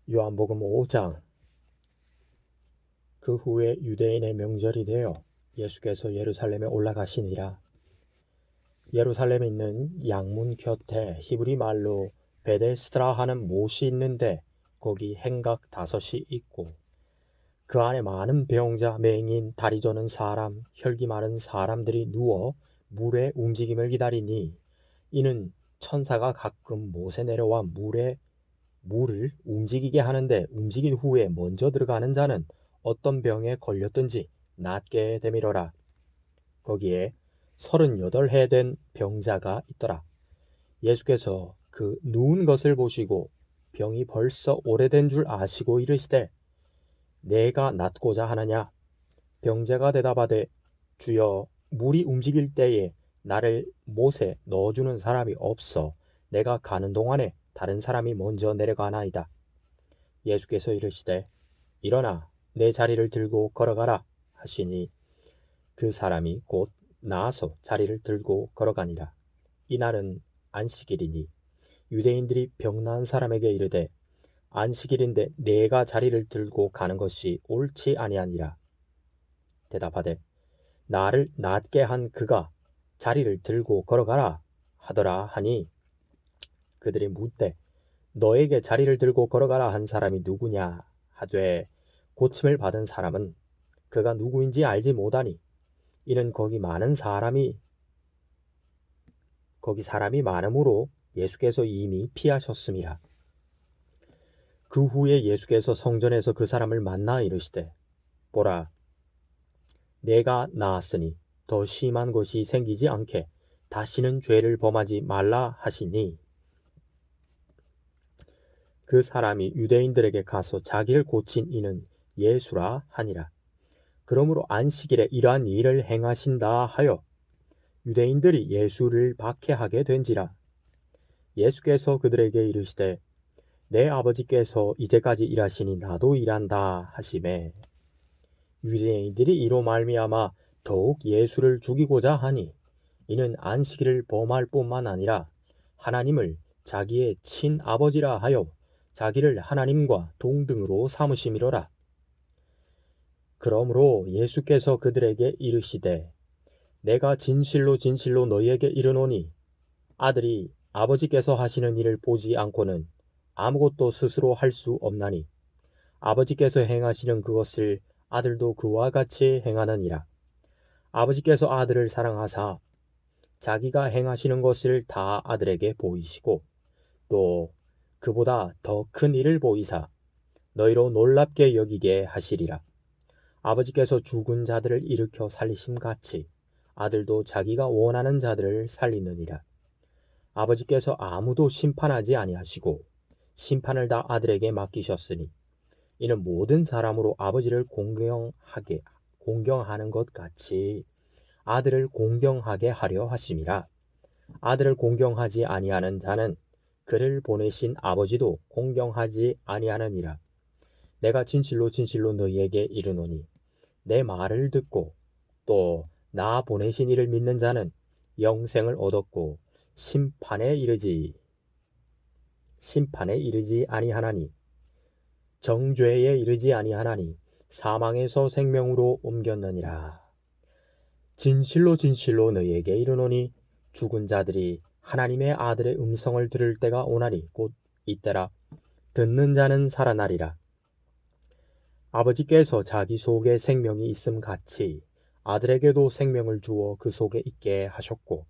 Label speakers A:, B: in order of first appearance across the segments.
A: 요한복음 5장. 그 후에 유대인의 명절이 되어 예수께서 예루살렘에 올라가시니라. 예루살렘에 있는 양문 곁에 히브리 말로 베데스드라 하는 못이 있는데 거기 행각 5이 있고 그 안에 많은 병자, 맹인, 다리 저는 사람, 혈기 많은 사람들이 누워 물의 움직임을 기다리니 이는 천사가 가끔 못에 내려와 물을 움직이게 하는데 움직인 후에 먼저 들어가는 자는 어떤 병에 걸렸든지 낫게 되밀어라. 거기에 38해 된 병자가 있더라. 예수께서 그 누운 것을 보시고 병이 벌써 오래된 줄 아시고 이르시되 내가 낫고자 하느냐? 병자가 대답하되 주여, 물이 움직일 때에 나를 못에 넣어주는 사람이 없어 내가 가는 동안에 다른 사람이 먼저 내려가나이다. 예수께서 이르시되 일어나 내 자리를 들고 걸어가라 하시니 그 사람이 곧 나아서 자리를 들고 걸어가니라. 이날은 안식일이니 유대인들이 병나은 사람에게 이르되 안식일인데 내가 자리를 들고 가는 것이 옳지 아니하니라. 대답하되 나를 낫게 한 그가 자리를 들고 걸어가라 하더라 하니 그들이 묻되 너에게 자리를 들고 걸어가라 한 사람이 누구냐 하되 고침을 받은 사람은 그가 누구인지 알지 못하니 이는 거기 사람이 많음으로 예수께서 이미 피하셨음이라. 그 후에 예수께서 성전에서 그 사람을 만나 이르시되 보라, 내가 나았으니 더 심한 것이 생기지 않게 다시는 죄를 범하지 말라 하시니 그 사람이 유대인들에게 가서 자기를 고친 이는 예수라 하니라. 그러므로 안식일에 이러한 일을 행하신다 하여 유대인들이 예수를 박해하게 된지라. 예수께서 그들에게 이르시되 내 아버지께서 이제까지 일하시니 나도 일한다 하시매 유대인들이 이로 말미암아 더욱 예수를 죽이고자 하니 이는 안식일을 범할 뿐만 아니라 하나님을 자기의 친아버지라 하여 자기를 하나님과 동등으로 삼으심이로라. 그러므로 예수께서 그들에게 이르시되 내가 진실로 진실로 너희에게 이르노니 아들이 아버지께서 하시는 일을 보지 않고는 아무것도 스스로 할 수 없나니 아버지께서 행하시는 그것을 아들도 그와 같이 행하느니라. 아버지께서 아들을 사랑하사 자기가 행하시는 것을 다 아들에게 보이시고 또 그보다 더 큰 일을 보이사 너희로 놀랍게 여기게 하시리라. 아버지께서 죽은 자들을 일으켜 살리심 같이 아들도 자기가 원하는 자들을 살리느니라. 아버지께서 아무도 심판하지 아니하시고 심판을 다 아들에게 맡기셨으니 이는 모든 사람으로 아버지를 공경하는 것 같이 아들을 공경하게 하려 하심이라. 아들을 공경하지 아니하는 자는 그를 보내신 아버지도 공경하지 아니하느니라. 내가 진실로 진실로 너희에게 이르노니 내 말을 듣고 또 나 보내신 이를 믿는 자는 영생을 얻었고 심판에 이르지 아니하나니 정죄에 이르지 아니하나니 사망에서 생명으로 옮겼느니라. 진실로 진실로 너희에게 이르노니 죽은 자들이 하나님의 아들의 음성을 들을 때가 오나니 곧 이때라. 듣는 자는 살아나리라. 아버지께서 자기 속에 생명이 있음 같이 아들에게도 생명을 주어 그 속에 있게 하셨고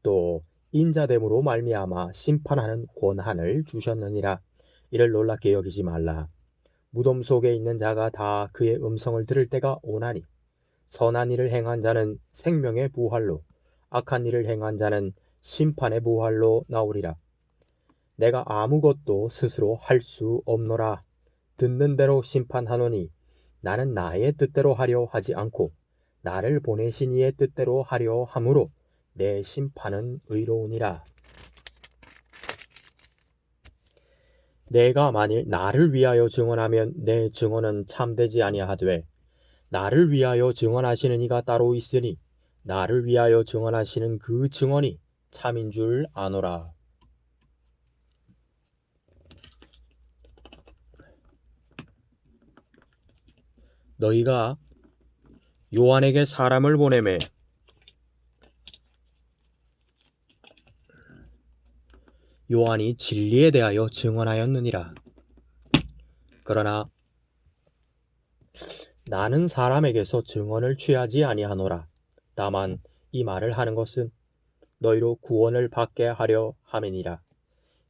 A: 또 인자됨으로 말미암아 심판하는 권한을 주셨느니라. 이를 놀랍게 여기지 말라. 무덤 속에 있는 자가 다 그의 음성을 들을 때가 오나니 선한 일을 행한 자는 생명의 부활로 악한 일을 행한 자는 심판의 부활로 나오리라. 내가 아무것도 스스로 할 수 없노라. 듣는 대로 심판하노니 나는 나의 뜻대로 하려 하지 않고 나를 보내신 이의 뜻대로 하려 함으로 내 심판은 의로우니라. 내가 만일 나를 위하여 증언하면 내 증언은 참되지 아니하되 나를 위하여 증언하시는 이가 따로 있으니 나를 위하여 증언하시는 그 증언이 참인 줄 아노라. 너희가 요한에게 사람을 보내매 요한이 진리에 대하여 증언하였느니라. 그러나 나는 사람에게서 증언을 취하지 아니하노라. 다만 이 말을 하는 것은 너희로 구원을 받게 하려 함이니라.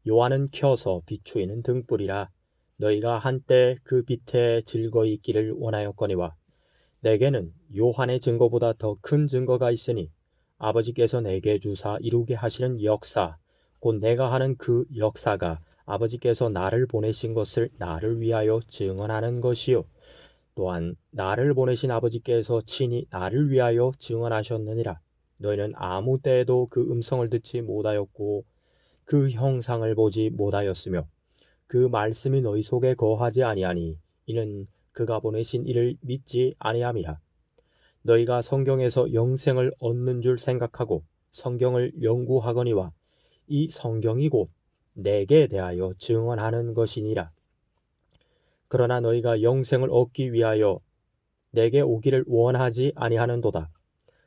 A: 요한은 켜서 비추이는 등불이라. 너희가 한때 그 빛에 즐거이 있기를 원하였거니와 내게는 요한의 증거보다 더 큰 증거가 있으니 아버지께서 내게 주사 이루게 하시는 역사 곧 내가 하는 그 역사가 아버지께서 나를 보내신 것을 나를 위하여 증언하는 것이요 또한 나를 보내신 아버지께서 친히 나를 위하여 증언하셨느니라. 너희는 아무 때에도 그 음성을 듣지 못하였고 그 형상을 보지 못하였으며 그 말씀이 너희 속에 거하지 아니하니 이는 그가 보내신 이를 믿지 아니함이라. 너희가 성경에서 영생을 얻는 줄 생각하고 성경을 연구하거니와 이 성경이 곧 내게 대하여 증언하는 것이니라. 그러나 너희가 영생을 얻기 위하여 내게 오기를 원하지 아니하는도다.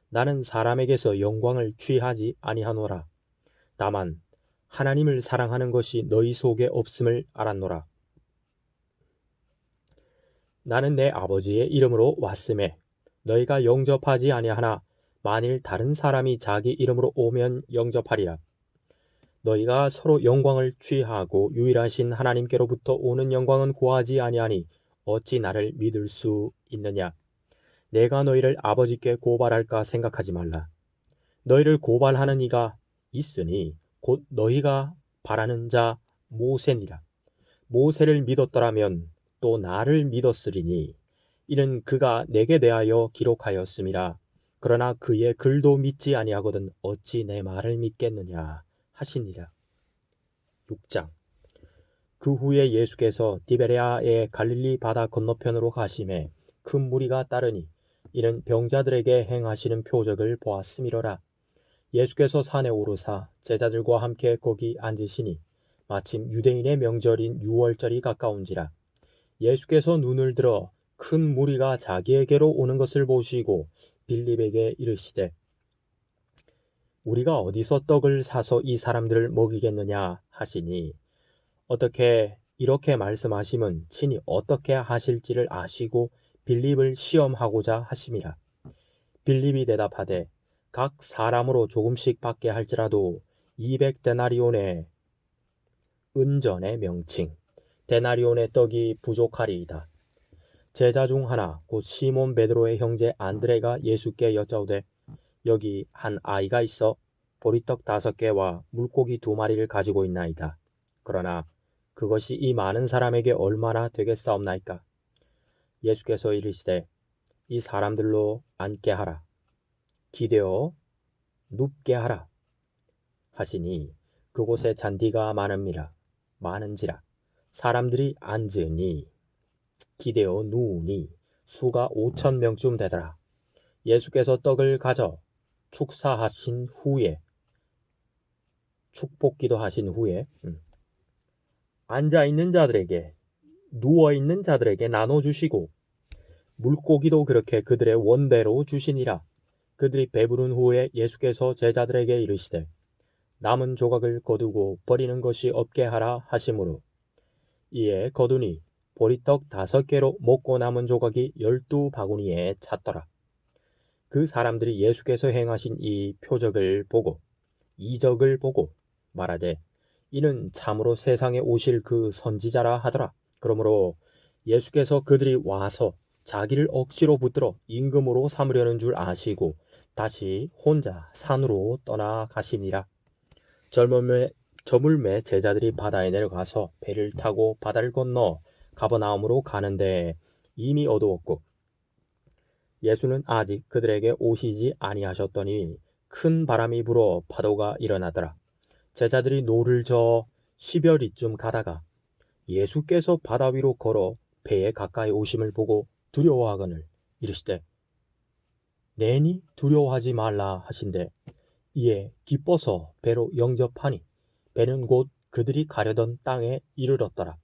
A: 나는 사람에게서 영광을 취하지 아니하노라. 다만 하나님을 사랑하는 것이 너희 속에 없음을 알았노라. 나는 내 아버지의 이름으로 왔음에 너희가 영접하지 아니하나 만일 다른 사람이 자기 이름으로 오면 영접하리라. 너희가 서로 영광을 취하고 유일하신 하나님께로부터 오는 영광은 구하지 아니하니 어찌 나를 믿을 수 있느냐. 내가 너희를 아버지께 고발할까 생각하지 말라. 너희를 고발하는 이가 있으니 곧 너희가 바라는 자 모세니라. 모세를 믿었더라면 또 나를 믿었으리니 이는 그가 내게 대하여 기록하였음이라. 그러나 그의 글도 믿지 아니하거든 어찌 내 말을 믿겠느냐 하시니라. 6장. 그 후에 예수께서 디베레아의 갈릴리 바다 건너편으로 가심에 큰 무리가 따르니 이는 병자들에게 행하시는 표적을 보았음이로라. 예수께서 산에 오르사 제자들과 함께 거기 앉으시니 마침 유대인의 명절인 유월절이 가까운지라. 예수께서 눈을 들어 큰 무리가 자기에게로 오는 것을 보시고 빌립에게 이르시되 우리가 어디서 떡을 사서 이 사람들을 먹이겠느냐 하시니 어떻게 이렇게 말씀하심은 친히 어떻게 하실지를 아시고 빌립을 시험하고자 하심이라. 빌립이 대답하되 각 사람으로 조금씩 받게 할지라도 200데나리온의 은전의 명칭 데나리온의 떡이 부족하리이다. 제자 중 하나 곧 시몬 베드로의 형제 안드레가 예수께 여짜오되 여기 한 아이가 있어 보리떡 5개와 물고기 2마리를 가지고 있나이다. 그러나 그것이 이 많은 사람에게 얼마나 되겠사옵나이까. 예수께서 이르시되 이 사람들로 앉게 하라. 기대어 눕게 하라 하시니 그곳에 잔디가 많은지라 사람들이 앉으니 기대어 누우니 수가 5,000명쯤 되더라. 예수께서 떡을 가져 축복기도 하신 후에 앉아있는 자들에게 누워있는 자들에게 나눠주시고 물고기도 그렇게 그들의 원대로 주시니라. 그들이 배부른 후에 예수께서 제자들에게 이르시되 남은 조각을 거두고 버리는 것이 없게 하라 하시므로 이에 거두니 보리떡 5개로 먹고 남은 조각이 12바구니에 찼더라. 그 사람들이 예수께서 행하신 이 표적을 보고 이적을 보고 말하되 이는 참으로 세상에 오실 그 선지자라 하더라. 그러므로 예수께서 그들이 와서 자기를 억지로 붙들어 임금으로 삼으려는 줄 아시고 다시 혼자 산으로 떠나가시니라. 저물매 제자들이 바다에 내려가서 배를 타고 바다를 건너 가버나움으로 가는데 이미 어두웠고 예수는 아직 그들에게 오시지 아니하셨더니 큰 바람이 불어 파도가 일어나더라. 제자들이 노를 저어 10여리쯤 가다가 예수께서 바다 위로 걸어 배에 가까이 오심을 보고 두려워하거늘 이르시되 내니 두려워하지 말라 하신대 이에 기뻐서 배로 영접하니 배는 곧 그들이 가려던 땅에 이르렀더라.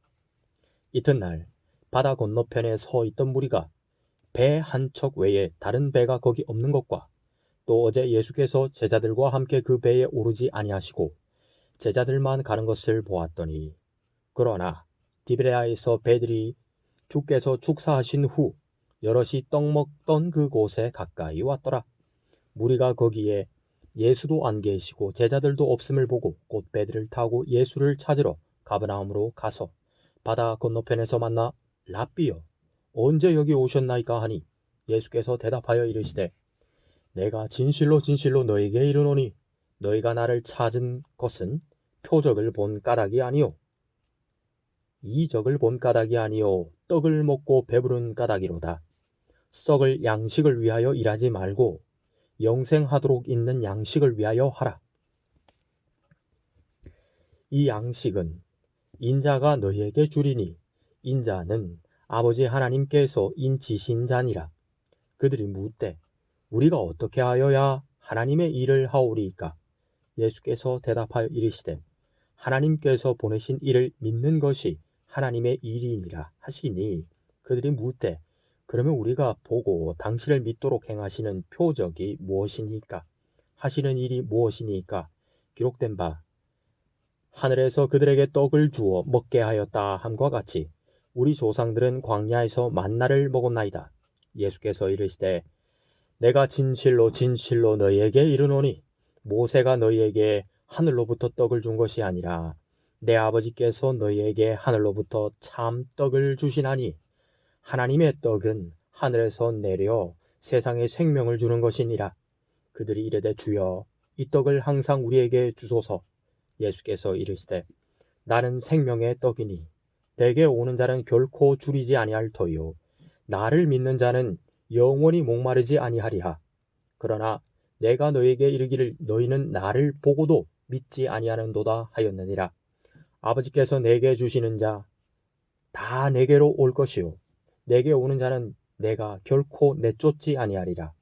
A: 이튿날 바다 건너편에 서 있던 무리가 배 한 척 외에 다른 배가 거기 없는 것과 또 어제 예수께서 제자들과 함께 그 배에 오르지 아니하시고 제자들만 가는 것을 보았더니 그러나 디베레아에서 배들이 주께서 축사하신 후 여럿이 떡 먹던 그곳에 가까이 왔더라. 무리가 거기에 예수도 안 계시고 제자들도 없음을 보고 곧 배들을 타고 예수를 찾으러 가버나움으로 가서 바다 건너편에서 만나 랍비여 언제 여기 오셨나이까 하니 예수께서 대답하여 이르시되 내가 진실로 진실로 너에게 이르노니 너희가 나를 찾은 것은 표적을 본 까닭이 아니요 이적을 본 까닭이 아니요 떡을 먹고 배부른 까닭이로다. 썩을 양식을 위하여 일하지 말고 영생하도록 있는 양식을 위하여 하라. 이 양식은 인자가 너희에게 주리니 인자는 아버지 하나님께서 인치신 자니라. 그들이 묻되 우리가 어떻게 하여야 하나님의 일을 하오리이까? 예수께서 대답하여 이르시되 하나님께서 보내신 이를 믿는 것이 하나님의 일이니라 하시니 그들이 묻되 그러면 우리가 보고 당신을 믿도록 행하시는 표적이 무엇이니까? 하시는 일이 무엇이니까? 기록된 바 하늘에서 그들에게 떡을 주어 먹게 하였다 함과 같이 우리 조상들은 광야에서 만나를 먹었나이다. 예수께서 이르시되 내가 진실로 진실로 너희에게 이르노니 모세가 너희에게 하늘로부터 떡을 준 것이 아니라 내 아버지께서 너희에게 하늘로부터 참 떡을 주시나니 하나님의 떡은 하늘에서 내려 세상에 생명을 주는 것이니라. 그들이 이르되 주여 이 떡을 항상 우리에게 주소서. 예수께서 이르시되 나는 생명의 떡이니 내게 오는 자는 결코 줄이지 아니할 터요 나를 믿는 자는 영원히 목마르지 아니하리라. 그러나 내가 너에게 이르기를 너희는 나를 보고도 믿지 아니하는도다 하였느니라. 아버지께서 내게 주시는 자 다 내게로 올 것이요 내게 오는 자는 내가 결코 내쫓지 아니하리라.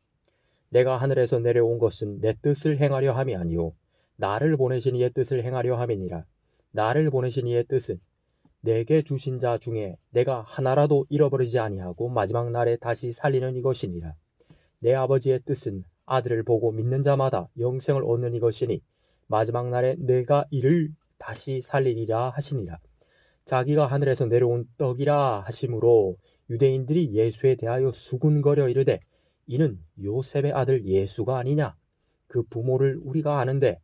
A: 내가 하늘에서 내려온 것은 내 뜻을 행하려 함이 아니요 나를 보내신 이의 뜻을 행하려 함이니라. 나를 보내신 이의 뜻은 내게 주신 자 중에 내가 하나라도 잃어버리지 아니하고 마지막 날에 다시 살리는 이것이니라. 내 아버지의 뜻은 아들을 보고 믿는 자마다 영생을 얻는 이것이니 마지막 날에 내가 이를 다시 살리리라 하시니라. 자기가 하늘에서 내려온 떡이라 하심으로 유대인들이 예수에 대하여 수군거려 이르되 이는 요셉의 아들 예수가 아니냐? 그 부모를 우리가 아는데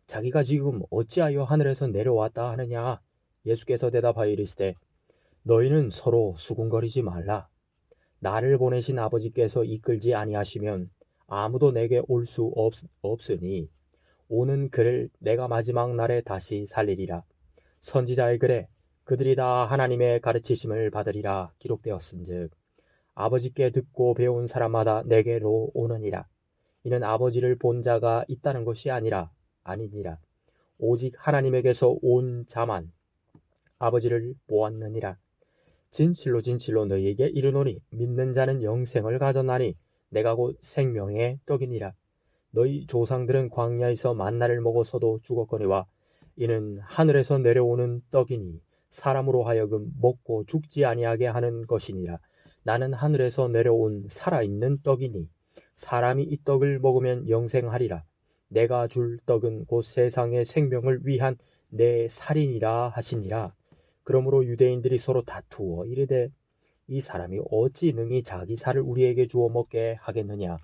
A: 자기가 지금 어찌하여 하늘에서 내려왔다 하느냐? 예수께서 대답하여 이르시되 너희는 서로 수군거리지 말라. 나를 보내신 아버지께서 이끌지 아니하시면 아무도 내게 올 수 없으니 오는 그를 내가 마지막 날에 다시 살리리라. 선지자의 글에 그들이 다 하나님의 가르치심을 받으리라 기록되었은즉 아버지께 듣고 배운 사람마다 내게로 오느니라. 이는 아버지를 본 자가 있다는 것이 아니니라. 오직 하나님에게서 온 자만 아버지를 보았느니라. 진실로 진실로 너희에게 이르노니 믿는 자는 영생을 가졌나니 내가 곧 생명의 떡이니라. 너희 조상들은 광야에서 만나를 먹어서도 죽었거니와 이는 하늘에서 내려오는 떡이니 사람으로 하여금 먹고 죽지 아니하게 하는 것이니라. 나는 하늘에서 내려온 살아있는 떡이니 사람이 이 떡을 먹으면 영생하리라. 내가 줄 떡은 곧 세상의 생명을 위한 내 살이니라 하시니라. 그러므로 유대인들이 서로 다투어 이르되 이 사람이 어찌 능히 자기 살을 우리에게 주어 먹게 하겠느냐.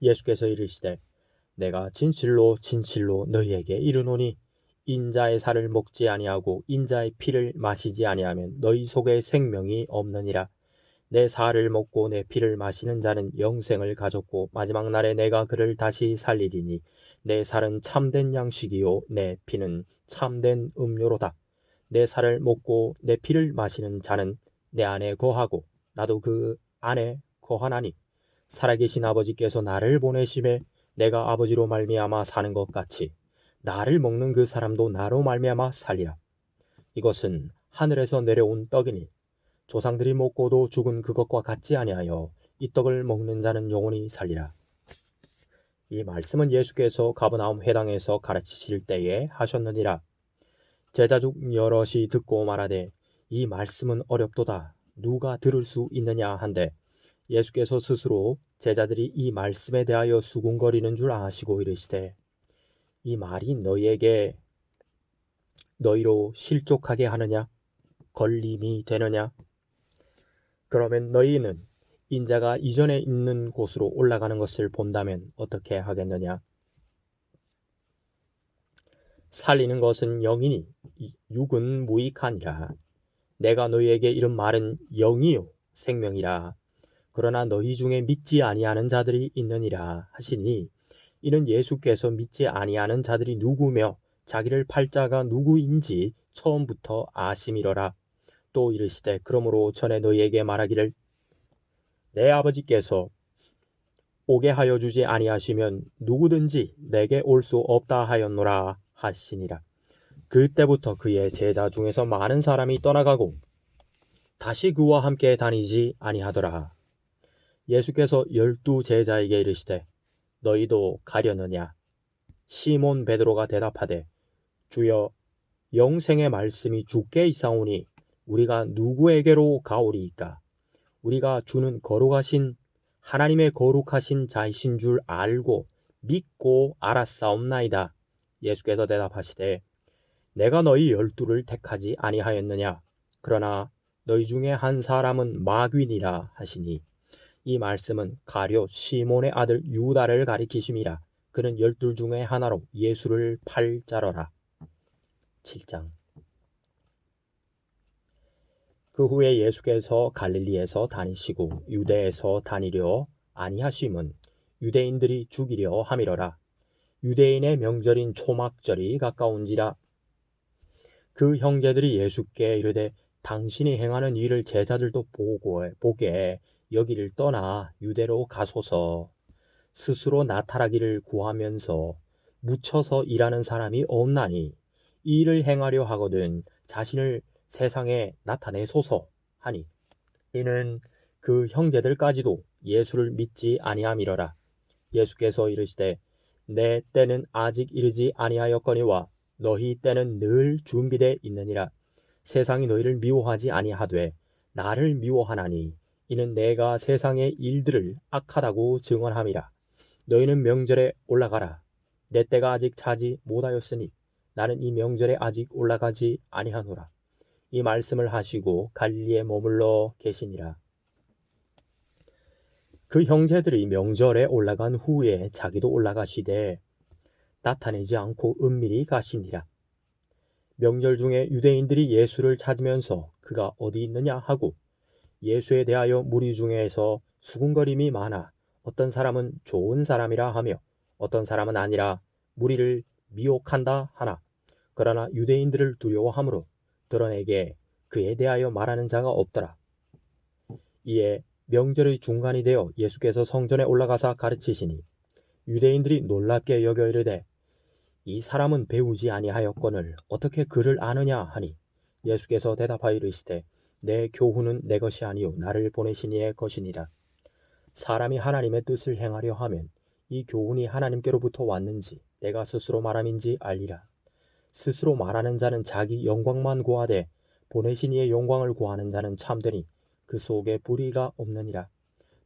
A: 예수께서 이르시되 내가 진실로 진실로 너희에게 이르노니 인자의 살을 먹지 아니하고 인자의 피를 마시지 아니하면 너희 속에 생명이 없느니라. 내 살을 먹고 내 피를 마시는 자는 영생을 가졌고 마지막 날에 내가 그를 다시 살리리니 내 살은 참된 양식이요 내 피는 참된 음료로다. 내 살을 먹고 내 피를 마시는 자는 내 안에 거하고 나도 그 안에 거하나니 살아계신 아버지께서 나를 보내심에 내가 아버지로 말미암아 사는 것 같이 나를 먹는 그 사람도 나로 말미암아 살리라. 이것은 하늘에서 내려온 떡이니 조상들이 먹고도 죽은 그것과 같지 아니하여 이 떡을 먹는 자는 영원히 살리라. 이 말씀은 예수께서 가버나움 회당에서 가르치실 때에 하셨느니라. 제자 중 여럿이 듣고 말하되 이 말씀은 어렵도다. 누가 들을 수 있느냐 한데 예수께서 스스로 제자들이 이 말씀에 대하여 수군거리는 줄 아시고 이르시되 이 말이 너희에게 너희로 실족하게 하느냐 걸림이 되느냐 그러면 너희는 인자가 이전에 있는 곳으로 올라가는 것을 본다면 어떻게 하겠느냐 살리는 것은 영이니 육은 무익하니라 내가 너희에게 이른 말은 영이요 생명이라 그러나 너희 중에 믿지 아니하는 자들이 있느니라 하시니 이는 예수께서 믿지 아니하는 자들이 누구며 자기를 팔 자가 누구인지 처음부터 아심이러라. 또 이르시되 그러므로 전에 너희에게 말하기를 내 아버지께서 오게 하여 주지 아니하시면 누구든지 내게 올 수 없다 하였노라 하시니라. 그때부터 그의 제자 중에서 많은 사람이 떠나가고 다시 그와 함께 다니지 아니하더라. 예수께서 12 제자에게 이르시되 너희도 가려느냐? 시몬 베드로가 대답하되 주여 영생의 말씀이 주께 있사오니 우리가 누구에게로 가오리이까? 우리가 주는 거룩하신 하나님의 거룩하신 자이신 줄 알고 믿고 알았사옵나이다. 예수께서 대답하시되 내가 너희 12를 택하지 아니하였느냐? 그러나 너희 중에 한 사람은 마귀니라 하시니 이 말씀은 가룟 시몬의 아들 유다를 가리키심이라. 그는 12 중에 하나로 예수를 팔 자러라. 7장. 그 후에 예수께서 갈릴리에서 다니시고 유대에서 다니려 아니하심은 유대인들이 죽이려 함이러라. 유대인의 명절인 초막절이 가까운지라. 그 형제들이 예수께 이르되 당신이 행하는 일을 제자들도 보게 여기를 떠나 유대로 가소서. 스스로 나타나기를 구하면서 묻혀서 일하는 사람이 없나니 이 일을 행하려 하거든 자신을 세상에 나타내소서 하니 이는 그 형제들까지도 예수를 믿지 아니함이러라. 예수께서 이르시되 내 때는 아직 이르지 아니하였거니와 너희 때는 늘 준비되어 있느니라. 세상이 너희를 미워하지 아니하되 나를 미워하나니 이는 내가 세상의 일들을 악하다고 증언함이라. 너희는 명절에 올라가라. 내 때가 아직 차지 못하였으니 나는 이 명절에 아직 올라가지 아니하노라. 이 말씀을 하시고 갈릴리에 머물러 계시니라. 그 형제들이 명절에 올라간 후에 자기도 올라가시되 나타내지 않고 은밀히 가시니라. 명절 중에 유대인들이 예수를 찾으면서 그가 어디 있느냐 하고 예수에 대하여 무리 중에서 수군거림이 많아 어떤 사람은 좋은 사람이라 하며 어떤 사람은 아니라 무리를 미혹한다 하나 그러나 유대인들을 두려워하므로 드러내게 그에 대하여 말하는 자가 없더라. 이에 명절의 중간이 되어 예수께서 성전에 올라가사 가르치시니 유대인들이 놀랍게 여겨 이르되 이 사람은 배우지 아니하였거늘 어떻게 그를 아느냐 하니 예수께서 대답하여 이르시되 내 교훈은 내 것이 아니요 나를 보내신 이의 것이니라. 사람이 하나님의 뜻을 행하려 하면 이 교훈이 하나님께로부터 왔는지 내가 스스로 말함인지 알리라. 스스로 말하는 자는 자기 영광만 구하되 보내신 이의 영광을 구하는 자는 참되니 그 속에 불의가 없느니라.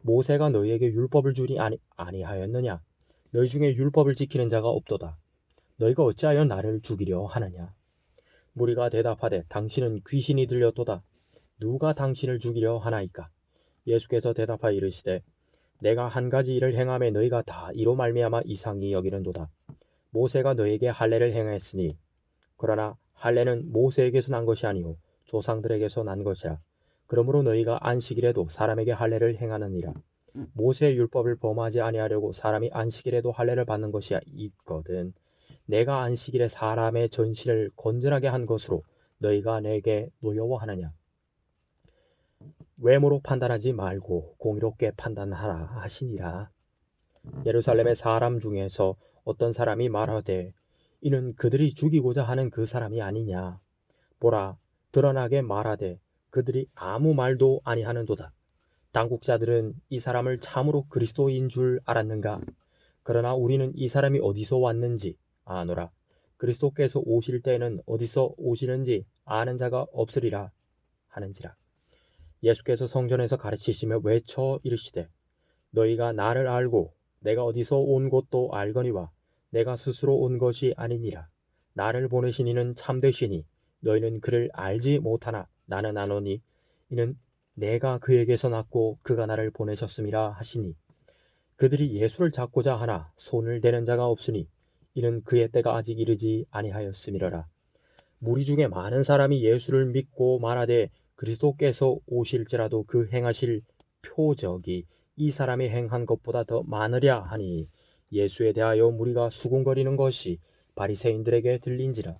A: 모세가 너희에게 율법을 주니 아니하였느냐? 너희 중에 율법을 지키는 자가 없도다. 너희가 어찌하여 나를 죽이려 하느냐? 무리가 대답하되 당신은 귀신이 들렸도다. 누가 당신을 죽이려 하나이까? 예수께서 대답하여 이르시되 내가 한 가지 일을 행함에 너희가 다 이로 말미암아 이상히 여기는도다. 모세가 너희에게 할례를 행했으니 그러나 할례는 모세에게서 난 것이 아니요 조상들에게서 난 것이라. 그러므로 너희가 안식일에도 사람에게 할례를 행하느니라. 모세의 율법을 범하지 아니하려고 사람이 안식일에도 할례를 받는 것이 있거든. 내가 안식일에 사람의 전신을 건전하게 한 것으로 너희가 내게 노여워하느냐? 외모로 판단하지 말고 공의롭게 판단하라 하시니라. 예루살렘의 사람 중에서 어떤 사람이 말하되 이는 그들이 죽이고자 하는 그 사람이 아니냐. 보라 드러나게 말하되 그들이 아무 말도 아니하는도다. 당국자들은 이 사람을 참으로 그리스도인 줄 알았는가? 그러나 우리는 이 사람이 어디서 왔는지 아노라. 그리스도께서 오실 때는 어디서 오시는지 아는 자가 없으리라 하는지라. 예수께서 성전에서 가르치시며 외쳐 이르시되 너희가 나를 알고 내가 어디서 온 것도 알거니와 내가 스스로 온 것이 아니니라. 나를 보내신 이는 참되시니 너희는 그를 알지 못하나 나는 아노니 이는 내가 그에게서 났고 그가 나를 보내셨음이라 하시니 그들이 예수를 잡고자 하나 손을 대는 자가 없으니 이는 그의 때가 아직 이르지 아니하였음이러라. 무리 중에 많은 사람이 예수를 믿고 말하되 그리스도께서 오실지라도 그 행하실 표적이 이 사람이 행한 것보다 더 많으랴 하니 예수에 대하여 무리가 수군거리는 것이 바리새인들에게 들린지라.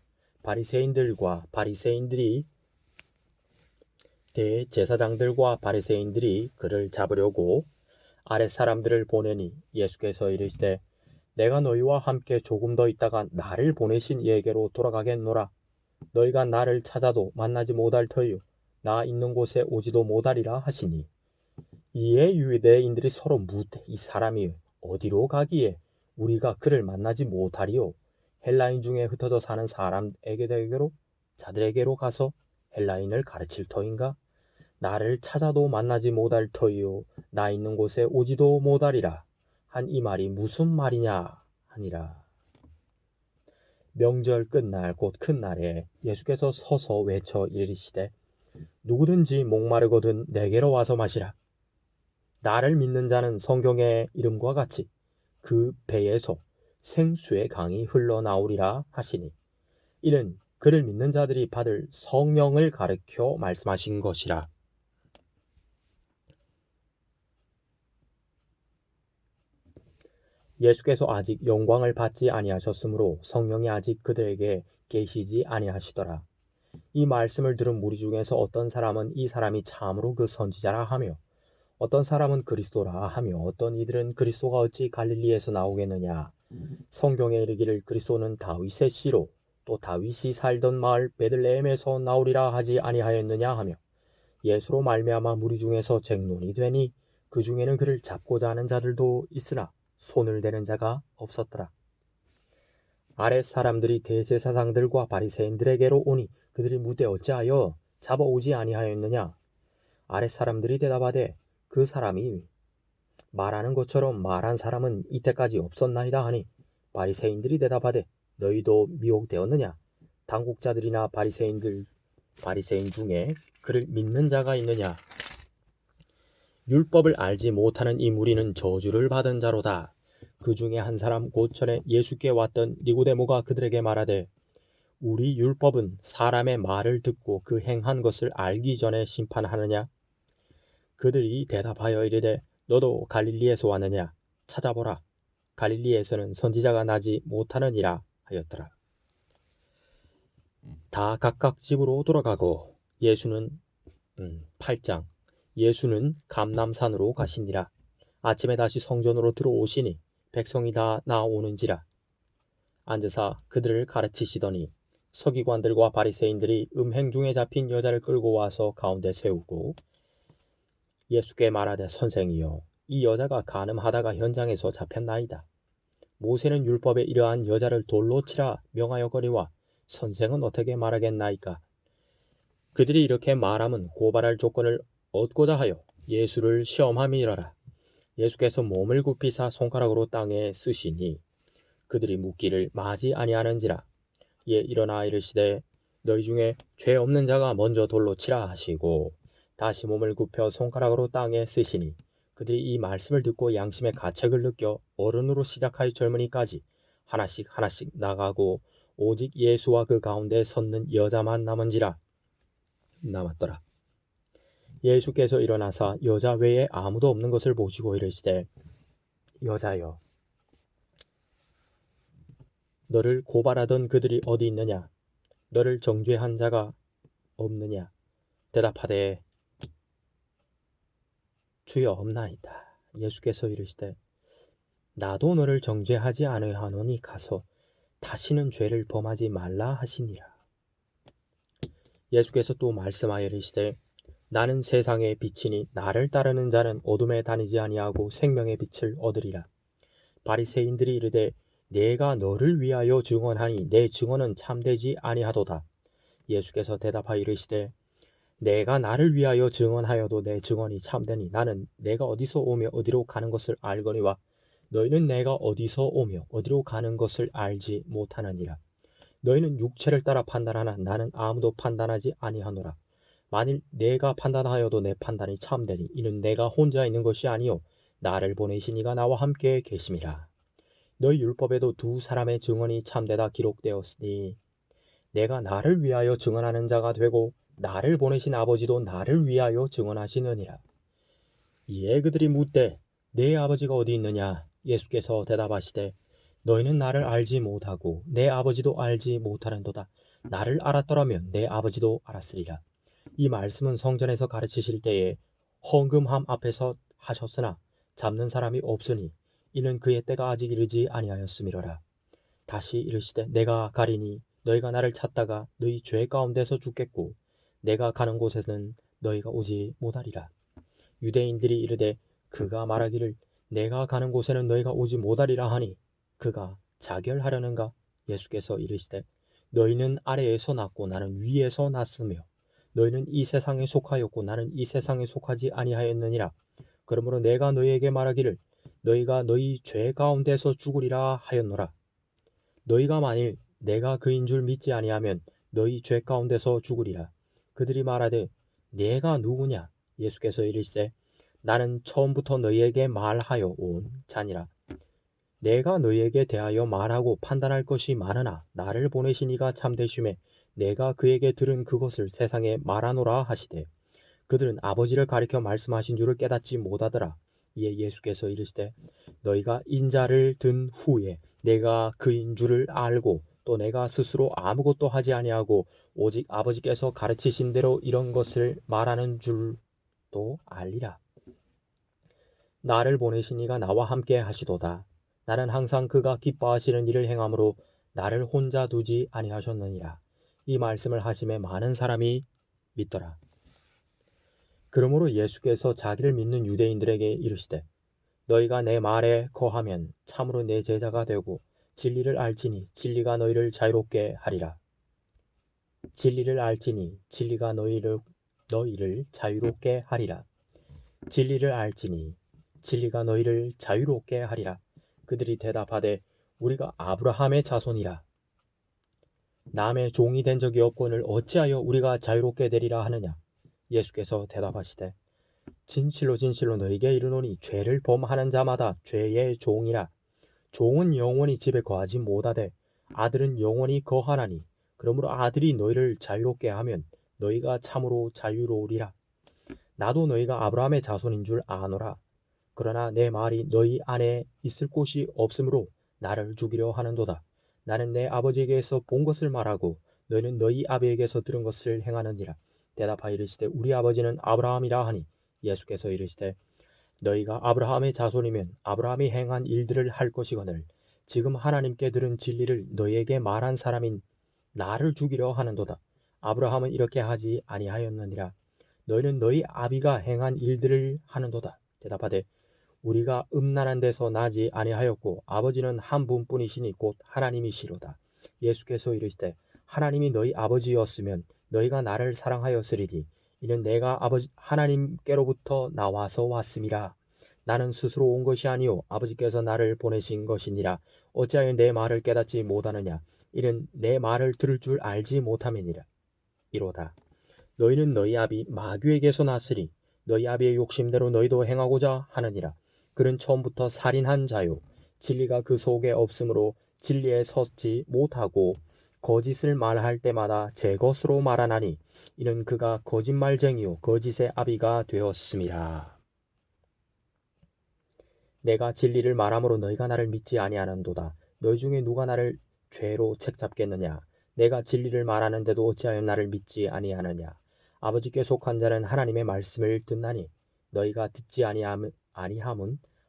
A: 대제사장들과 바리새인들이 그를 잡으려고 아랫 사람들을 보내니 예수께서 이르시되 내가 너희와 함께 조금 더 있다가 나를 보내신 이에게로 돌아가겠노라. 너희가 나를 찾아도 만나지 못할 터이요 나 있는 곳에 오지도 못하리라 하시니 이에 유대인들이 서로 묻되 이 사람이 어디로 가기에 우리가 그를 만나지 못하리요. 헬라인 중에 흩어져 사는 자들에게로 가서 헬라인을 가르칠 터인가? 나를 찾아도 만나지 못할 터이요 나 있는 곳에 오지도 못하리라 한 이 말이 무슨 말이냐 하니라. 명절 끝날 곧 큰 날에 예수께서 서서 외쳐 이르시되 누구든지 목마르거든 내게로 와서 마시라. 나를 믿는 자는 성경의 이름과 같이 그 배에서 생수의 강이 흘러나오리라 하시니 이는 그를 믿는 자들이 받을 성령을 가르쳐 말씀하신 것이라. 예수께서 아직 영광을 받지 아니하셨으므로 성령이 아직 그들에게 계시지 아니하시더라. 이 말씀을 들은 무리 중에서 어떤 사람은 이 사람이 참으로 그 선지자라 하며 어떤 사람은 그리스도라 하며 어떤 이들은 그리스도가 어찌 갈릴리에서 나오겠느냐. 성경에 이르기를 그리스도는 다윗의 씨로 또 다윗이 살던 마을 베들레헴에서 나오리라 하지 아니하였느냐 하며 예수로 말미암아 무리 중에서 쟁론이 되니 그 중에는 그를 잡고자 하는 자들도 있으나 손을 대는 자가 없었더라. 아랫 사람들이 대제사장들과 바리새인들에게로 오니 그들이 묻되 어찌하여 잡아오지 아니하였느냐. 아랫 사람들이 대답하되 그 사람이 말하는 것처럼 말한 사람은 이때까지 없었나이다 하니 바리새인들이 대답하되 너희도 미혹되었느냐. 당국자들이나 바리새인 중에 그를 믿는 자가 있느냐. 율법을 알지 못하는 이 무리는 저주를 받은 자로다. 그 중에 한 사람 곧 전에 예수께 왔던 니고데모가 그들에게 말하되 우리 율법은 사람의 말을 듣고 그 행한 것을 알기 전에 심판하느냐. 그들이 대답하여 이르되 너도 갈릴리에서 왔느냐. 찾아보라. 갈릴리에서는 선지자가 나지 못하느니라 하였더라. 다 각각 집으로 돌아가고 예수는 8장 예수는 감람산으로 가시니라. 아침에 다시 성전으로 들어오시니 백성이 다 나오는지라. 앉으사 그들을 가르치시더니 서기관들과 바리새인들이 음행 중에 잡힌 여자를 끌고 와서 가운데 세우고 예수께 말하되 선생이여 이 여자가 간음하다가 현장에서 잡혔나이다. 모세는 율법에 이러한 여자를 돌로 치라 명하였거니와 선생은 어떻게 말하겠나이까. 그들이 이렇게 말함은 고발할 조건을 얻고자 하여 예수를 시험함이러라. 예수께서 몸을 굽히사 손가락으로 땅에 쓰시니 그들이 묻기를 마지 아니하는지라. 예 일어나 이르시되 너희 중에 죄 없는 자가 먼저 돌로 치라 하시고 다시 몸을 굽혀 손가락으로 땅에 쓰시니 그들이 이 말씀을 듣고 양심의 가책을 느껴 어른으로 시작하여 젊은이까지 하나씩 나가고 오직 예수와 그 가운데 섰는 여자만 남았더라. 예수께서 일어나사 여자 외에 아무도 없는 것을 보시고 이르시되 여자여 너를 고발하던 그들이 어디 있느냐. 너를 정죄한 자가 없느냐. 대답하되 주여 없나이다. 예수께서 이르시되 나도 너를 정죄하지 아니하노니 가서 다시는 죄를 범하지 말라 하시니라. 예수께서 또 말씀하여 이르시되 나는 세상의 빛이니 나를 따르는 자는 어둠에 다니지 아니하고 생명의 빛을 얻으리라. 바리새인들이 이르되 내가 너를 위하여 증언하니 내 증언은 참되지 아니하도다. 예수께서 대답하여 이르시되 내가 나를 위하여 증언하여도 내 증언이 참되니 나는 내가 어디서 오며 어디로 가는 것을 알거니와 너희는 내가 어디서 오며 어디로 가는 것을 알지 못하느니라. 너희는 육체를 따라 판단하나 나는 아무도 판단하지 아니하노라. 만일 내가 판단하여도 내 판단이 참되니 이는 내가 혼자 있는 것이 아니요 나를 보내신 이가 나와 함께 계심이라. 너희 율법에도 두 사람의 증언이 참되다 기록되었으니 내가 나를 위하여 증언하는 자가 되고 나를 보내신 아버지도 나를 위하여 증언하시느니라. 이에 그들이 묻되 내 아버지가 어디 있느냐? 예수께서 대답하시되 너희는 나를 알지 못하고 내 아버지도 알지 못하는도다. 나를 알았더라면 내 아버지도 알았으리라. 이 말씀은 성전에서 가르치실 때에 헌금함 앞에서 하셨으나 잡는 사람이 없으니 이는 그의 때가 아직 이르지 아니하였음이로라. 다시 이르시되 내가 가리니 너희가 나를 찾다가 너희 죄 가운데서 죽겠고 내가 가는 곳에는 너희가 오지 못하리라. 유대인들이 이르되 그가 말하기를 내가 가는 곳에는 너희가 오지 못하리라 하니 그가 자결하려는가? 예수께서 이르시되 너희는 아래에서 났고 나는 위에서 났으며 너희는 이 세상에 속하였고 나는 이 세상에 속하지 아니하였느니라. 그러므로 내가 너희에게 말하기를 너희가 너희 죄 가운데서 죽으리라 하였노라. 너희가 만일 내가 그인 줄 믿지 아니하면 너희 죄 가운데서 죽으리라. 그들이 말하되 내가 누구냐? 예수께서 이르시되 나는 처음부터 너희에게 말하여 온 자니라. 내가 너희에게 대하여 말하고 판단할 것이 많으나 나를 보내신 이가 참되심에 내가 그에게 들은 그것을 세상에 말하노라 하시되 그들은 아버지를 가리켜 말씀하신 줄을 깨닫지 못하더라. 이에 예수께서 이르시되 너희가 인자를 든 후에 내가 그인 줄을 알고 또 내가 스스로 아무것도 하지 아니하고 오직 아버지께서 가르치신 대로 이런 것을 말하는 줄도 알리라. 나를 보내신 이가 나와 함께 하시도다. 나는 항상 그가 기뻐하시는 일을 행함으로 나를 혼자 두지 아니하셨느니라. 이 말씀을 하심에 많은 사람이 믿더라. 그러므로 예수께서 자기를 믿는 유대인들에게 이르시되 너희가 내 말에 거하면 참으로 내 제자가 되고 진리를 알지니 진리가 너희를 자유롭게 하리라. 진리를 알지니 진리가 너희를 자유롭게 하리라. 진리를 알지니 진리가 너희를 자유롭게 하리라. 그들이 대답하되 우리가 아브라함의 자손이라. 남의 종이 된 적이 없거늘 어찌하여 우리가 자유롭게 되리라 하느냐. 예수께서 대답하시되 진실로 진실로 너희에게 이르노니 죄를 범하는 자마다 죄의 종이라. 종은 영원히 집에 거하지 못하되 아들은 영원히 거하나니 그러므로 아들이 너희를 자유롭게 하면 너희가 참으로 자유로우리라. 나도 너희가 아브라함의 자손인 줄 아노라. 그러나 내 말이 너희 안에 있을 곳이 없으므로 나를 죽이려 하는도다. 나는 내 아버지에게서 본 것을 말하고 너희는 너희 아비에게서 들은 것을 행하느니라. 대답하여 이르시되 우리 아버지는 아브라함이라 하니 예수께서 이르시되 너희가 아브라함의 자손이면 아브라함이 행한 일들을 할 것이거늘 지금 하나님께 들은 진리를 너희에게 말한 사람인 나를 죽이려 하는도다. 아브라함은 이렇게 하지 아니하였느니라. 너희는 너희 아비가 행한 일들을 하는도다. 대답하되 우리가 음란한 데서 나지 아니하였고 아버지는 한 분뿐이시니 곧 하나님이시로다. 예수께서 이르시되 하나님이 너희 아버지였으면 너희가 나를 사랑하였으리니 이는 내가 아버지 하나님께로부터 나와서 왔음이라. 나는 스스로 온 것이 아니요 아버지께서 나를 보내신 것이니라. 어찌하여 내 말을 깨닫지 못하느냐. 이는 내 말을 들을 줄 알지 못함이니라. 이로다. 너희는 너희 아비 마귀에게서 났으리 너희 아비의 욕심대로 너희도 행하고자 하느니라. 그는 처음부터 살인한 자요 진리가 그 속에 없으므로 진리에 서지 못하고 거짓을 말할 때마다 제 것으로 말하나니 이는 그가 거짓말쟁이요 거짓의 아비가 되었음이라. 내가 진리를 말함으로 너희가 나를 믿지 아니하는도다. 너희 중에 누가 나를 죄로 책잡겠느냐. 내가 진리를 말하는데도 어찌하여 나를 믿지 아니하느냐. 아버지께 속한 자는 하나님의 말씀을 듣나니 너희가 듣지 아니함은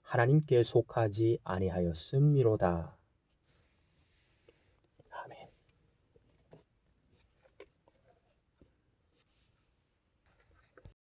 A: 하나님께 속하지 아니하였음이로다.